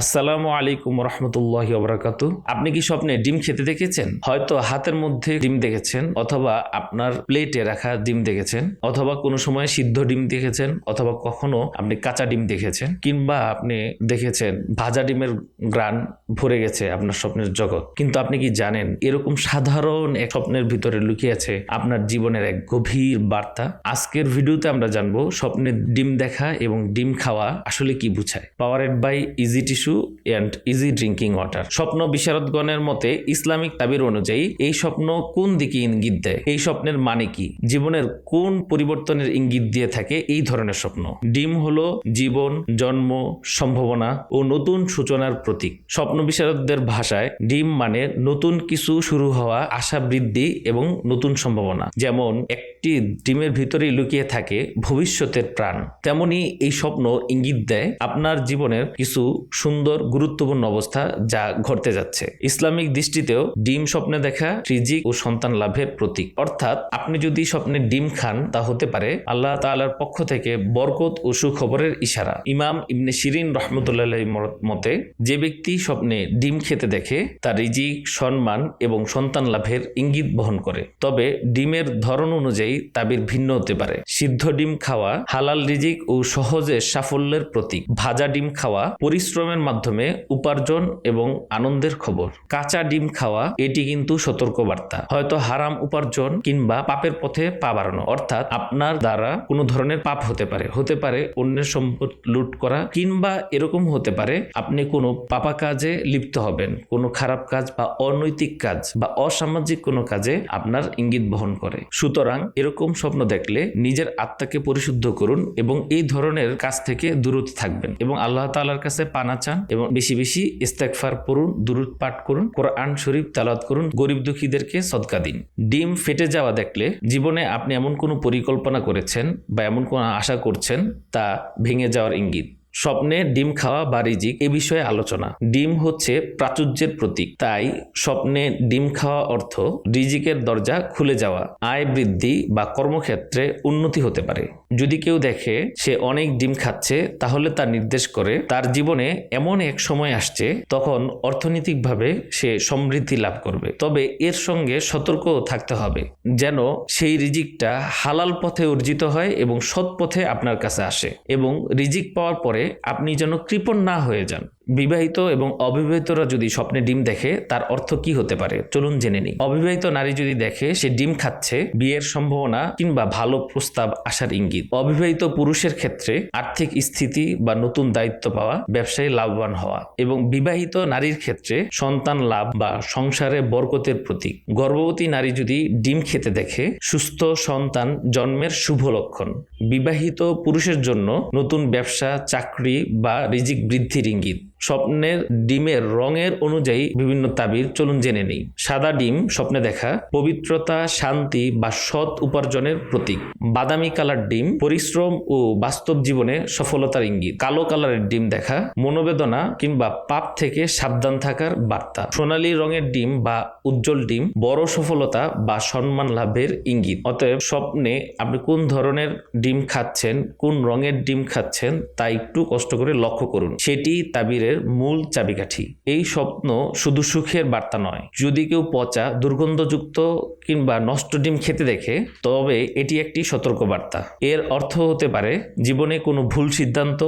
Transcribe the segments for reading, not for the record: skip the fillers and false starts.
আসসালামু আলাইকুম রহমতুল্লাহি ওয়া বারাকাতুহু। আপনি কি স্বপ্নে ডিম খেতে দেখেছেন? হয়তো হাতের মধ্যে ডিম দেখেছেন, অথবা আপনার প্লেটে রাখা ডিম দেখেছেন, অথবা কোনো সময় সিদ্ধ ডিম দেখেছেন, অথবা কখনো আপনি কাঁচা ডিম দেখেছেন, কিংবা আপনি দেখেছেন ভাজা ডিমের গ্রান ভরে গেছে আপনার স্বপ্নের জগৎ। কিন্তু আপনি কি জানেন এরকম সাধারণ এক স্বপ্নের ভিতরে লুকিয়ে আছে আপনার জীবনের এক গভীর বার্তা? আজকের ভিডিওতে আমরা জানবো স্বপ্নে ডিম দেখা এবং ডিম খাওয়া আসলে কি বোঝায়। Powered by easy tissue and easy drinking water. স্বপ্ন বিশারদগণের মতে ইসলামিক তাবির অনুযায়ী এই স্বপ্ন কোন দিকে ইঙ্গিত দেয়, এই স্বপ্নের মানে কি, জীবনের কোন পরিবর্তনের ইঙ্গিত দিয়ে থাকে এই ধরনের স্বপ্ন। ডিম হলো জীবন, জন্ম, সম্ভাবনা ও নতুন সূচনার প্রতীক। স্বপ্ন বিশারদদের ভাষায় ডিম মানে নতুন কিছু শুরু হওয়া, আশা বৃদ্ধি এবং নতুন সম্ভাবনা। যেমন একটি ডিমের ভিতরেই লুকিয়ে থাকে ভবিষ্যতের প্রাণ, তেমনি এই স্বপ্ন ইঙ্গিত দেয় আপনার জীবনের কিছু সুন্দর গুরুত্বপূর্ণ অবস্থা যা ঘটতে যাচ্ছে। ইসলামিক দৃষ্টিতেও ডিম স্বপ্নে দেখা রিজিক ও সন্তান লাভের প্রতীক। অর্থাৎ আপনি যদি স্বপ্নে ডিম খান তা হতে পারে আল্লাহ তাআলার পক্ষ থেকে বরকত ও সুখবরের ইশারা। ইমাম ইবনে শিরিন রাহমাতুল্লাহির মতে যে ব্যক্তি স্বপ্নে ডিম খেতে দেখে তার রিজিক, সম্মান এবং সন্তান লাভের ইঙ্গিত বহন করে। তবে ডিমের ধরন অনুযায়ী তাবির ভিন্ন হতে পারে। সিদ্ধ ডিম খাওয়া হালাল রিজিক ও সহজে সাফল্যের প্রতীক। ভাজা ডিম খাওয়া পরিশ্রমের মাধ্যমে উপার্জন এবং আনন্দের খবর। কাঁচা ডিম খাওয়া এটি কিন্তু সতর্কবার্তা, হয়তো হারাম উপার্জন কিংবা পাপের পথে পা বাড়ানো। অর্থাৎ আপনার দ্বারা কোনো ধরনের পাপ হতে পারে অন্যের সম্পদ লুট করা, কিংবা এরকম হতে পারে আপনি কোনো পাপা কাজে লিপ্ত হবেন, কোনো খারাপ কাজ বা অনৈতিক কাজ বা অসামাজিক কোনো কাজে আপনার ইঙ্গিত বহন করে। সুতরাং এরকম স্বপ্ন দেখলে নিজের আত্মাকে পরিশুদ্ধ করুন এবং এই ধরনের কাজ থেকে দূরত থাকবেন এবং আল্লাহ তাআলার কাছে পানা চান এবং বেশি বেশি ইস্তেগফার পড়ুন, দুরূদ পাঠ করুন, কোরআন শরীফ তেলাওয়াত করুন, গরিব দুঃখীদেরকে সদকা দিন। ডিম ফেটে যাওয়া দেখলে জীবনে আপনি এমন কোনো পরিকল্পনা করেছেন বা এমন কোনো আশা করছেন তা ভেঙে যাওয়ার ইঙ্গিত। স্বপ্নে ডিম খাওয়া বা রিজিক এ বিষয়ে আলোচনা। ডিম হচ্ছে প্রাচুর্যের প্রতীক, তাই স্বপ্নে ডিম খাওয়া অর্থ রিজিকের দরজা খুলে যাওয়া, আয় বৃদ্ধি বা কর্মক্ষেত্রে উন্নতি হতে পারে। যদি কেউ দেখে সে অনেক ডিম খাচ্ছে তাহলে তা নির্দেশ করে তার জীবনে এমন এক সময় আসছে তখন অর্থনৈতিকভাবে সে সমৃদ্ধি লাভ করবে। তবে এর সঙ্গে সতর্ক থাকতে হবে যেন সেই রিজিকটা হালাল পথে অর্জিত হয় এবং সৎ পথে আপনার কাছে আসে, এবং রিজিক পাওয়ার পরে আপনি যেন কৃপণ না হয়ে যান। বিবাহিত এবং অবিবাহিতরা যদি স্বপ্নে ডিম দেখে তার অর্থ কি হতে পারে চলুন জেনে নিই। অবিবাহিত নারী যদি দেখে সে ডিম খাচ্ছে, বিয়ের সম্ভাবনা কিংবা ভালো প্রস্তাব আসার ইঙ্গিত। অবিবাহিত পুরুষের ক্ষেত্রে আর্থিক স্থিতি বা নতুন দায়িত্ব পাওয়া, ব্যবসায় লাভবান হওয়া। এবং বিবাহিত নারীর ক্ষেত্রে সন্তান লাভ বা সংসারে বরকতের প্রতীক। গর্ভবতী নারী যদি ডিম খেতে দেখে সুস্থ সন্তান জন্মের শুভ লক্ষণ। বিবাহিত পুরুষের জন্য নতুন ব্যবসা, চাকরি বা রিজিক বৃদ্ধির ইঙ্গিত। স্বপ্নের ডিমের রঙের অনুযায়ী বিভিন্ন তাবির চলুন জেনে নেই। সাদা ডিম স্বপ্নে দেখা পবিত্রতা, শান্তি বা সৎ উপার্জনের প্রতীক। বাদামি কালার ডিম পরিশ্রম ও বাস্তব জীবনে সফলতার ইঙ্গিত। কালো কালারের ডিম দেখা মনোবেদনা কিংবা পাপ থেকে সাবধান থাকার বার্তা। সোনালী রঙের ডিম বা উজ্জ্বল ডিম বড় সফলতা বা সম্মান লাভের ইঙ্গিত। অতএব স্বপ্নে আপনি কোন ধরনের ডিম খাচ্ছেন, কোন রঙের ডিম খাচ্ছেন তা একটু কষ্ট করে লক্ষ্য করুন, সেটি তাবিরের মূল চাবিকাঠি। এই স্বপ্ন শুধু সুখের বার্তা নয়। যদি কেউ পচা, দুর্গন্ধযুক্ত কিংবা নষ্ট ডিম খেতে দেখে তবে এটি একটি সতর্ক বার্তা। এর অর্থ হতে পারে জীবনে কোনো ভুল সিদ্ধান্ত,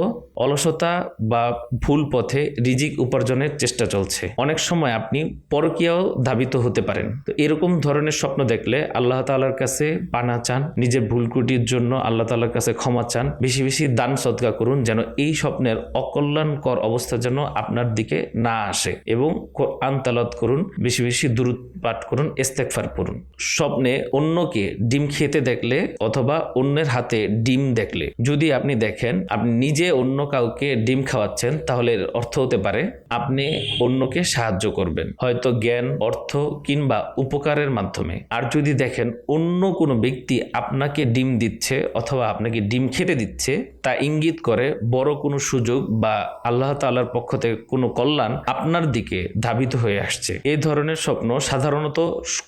অলসতা বা ভুল পথে রিজিক উপার্জনের চেষ্টা চলছে। অনেক সময় আপনি পরকীয়াও ধাবিত হতে পারেন। তো এরকম ধরনের স্বপ্ন দেখলে আল্লাহ তাআলার কাছে পানা চান, নিজের ভুল ত্রুটির জন্য আল্লাহ তাআলার কাছে ক্ষমা চান, বেশি বেশি দান সদকা করুন যেন এই স্বপ্নের অকল্যাণকর অবস্থা যেন আপনার দিকে না আসে, এবং কোরআন তেলাওয়াত করুন, বেশি বেশি দুরূদ পাঠ করুন, ইস্তেগফার পড়ুন। স্বপ্নে অন্যকে ডিম খেতে দেখলে অথবা অন্যের হাতে ডিম দেখলে যদি আপনি দেখেন আপনি নিজে অন্য কাউকে ডিম খাওয়াচ্ছেন তাহলে এর অর্থ হতে পারে আপনি অন্যকে সাহায্য করবেন, হয়তো জ্ঞান, অর্থ কিংবা উপকারের মাধ্যমে। আর যদি দেখেন অন্য কোনো ব্যক্তি আপনাকে ডিম দিচ্ছে অথবা আপনাকে ডিম খেতে দিচ্ছে তা ইঙ্গিত করে বড় কোনো সুযোগ বা আল্লাহ তাআলার পক্ষ থেকে কোনো কল্যাণ আপনার দিকে ধাবিত হয়ে আসছে। এই ধরনের স্বপ্ন সাধারণত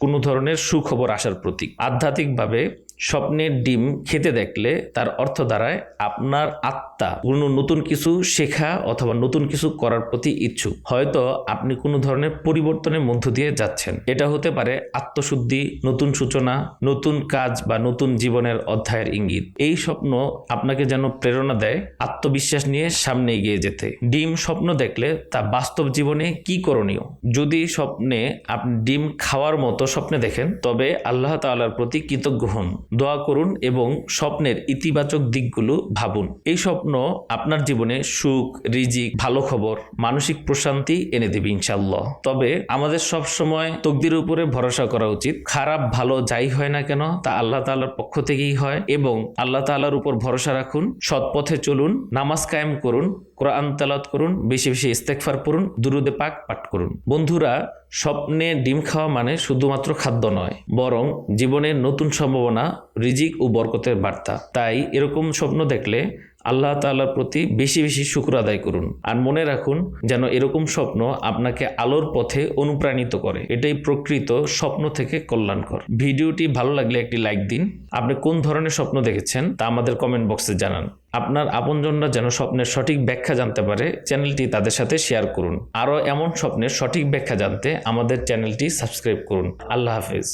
কোনো ধরনের সুখবর আসার প্রতীক। আধ্যাত্মিকভাবে স্বপ্নের ডিম খেতে দেখলে তার অর্থ দাঁড়ায় আপনার আত্মা আত্মা কোনো নতুন কিছু শেখা অথবা নতুন কিছু করার প্রতি ইচ্ছুক। হয়তো আপনি কোনো ধরনের পরিবর্তনের মধ্য দিয়ে যাচ্ছেন। এটা হতে পারে আত্মশুদ্ধি, নতুন সূচনা, নতুন কাজ বা নতুন জীবনের অধ্যায়ের ইঙ্গিত। এই স্বপ্ন আপনাকে যেন প্রেরণা দেয় আত্মবিশ্বাস নিয়ে সামনে এগিয়ে যেতে। ডিম স্বপ্ন দেখলে তা বাস্তব জীবনে কি করণীয়? যদি স্বপ্নে আপনি ডিম খাওয়ার মতো স্বপ্নে দেখেন তবে আল্লাহ তাআলার প্রতি কৃতজ্ঞ হন, দোয়া করুন এবং স্বপ্নের ইতিবাচক দিকগুলো ভাবুন। এই স্বপ্ন আপনার জীবনে সুখ, রিজিক, ভালো খবর, মানসিক প্রশান্তি এনে দেবে ইনশাআল্লাহ। তবে আমাদের সব সময় তকদিরের উপরে ভরসা করা উচিত। খারাপ ভালো যাই হয় না কেন তা আল্লাহ তাআলার পক্ষ থেকেই হয় এবং আল্লাহ তাআলার উপর ভরসা রাখুন, সৎ পথে চলুন, নামাজ কায়েম করুন, কোরআন তেলাওয়াত করুন, বেশি বেশি ইস্তেগফার পড়ুন, দুরুদে পাক পাঠ করুন। বন্ধুরা, স্বপ্নে ডিম খাওয়া মানে শুধুমাত্র খাদ্য নয়, বরং জীবনের নতুন সম্ভাবনা, রিজিক ও বরকতের বার্তা। তাই এরকম স্বপ্ন দেখলে আল্লাহ তাআলার প্রতি বেশি বেশি শুকর আদায় করুন। আর মনে রাখুন যেন এরকম স্বপ্ন আপনাকে আলোর পথে অনুপ্রাণিত করে। এটাই প্রকৃত স্বপ্ন থেকে কল্যাণকর। ভিডিওটি ভালো লাগলে একটি লাইক দিন। আপনি কোন ধরনের স্বপ্ন দেখেছেন তা আমাদের কমেন্ট বক্সে জানান। আপনার আপনজনরা যেন স্বপ্নের সঠিক ব্যাখ্যা জানতে পারে, চ্যানেলটি তাদের সাথে শেয়ার করুন। আরও এমন স্বপ্নের সঠিক ব্যাখ্যা জানতে আমাদের চ্যানেলটি সাবস্ক্রাইব করুন। আল্লাহ হাফেজ।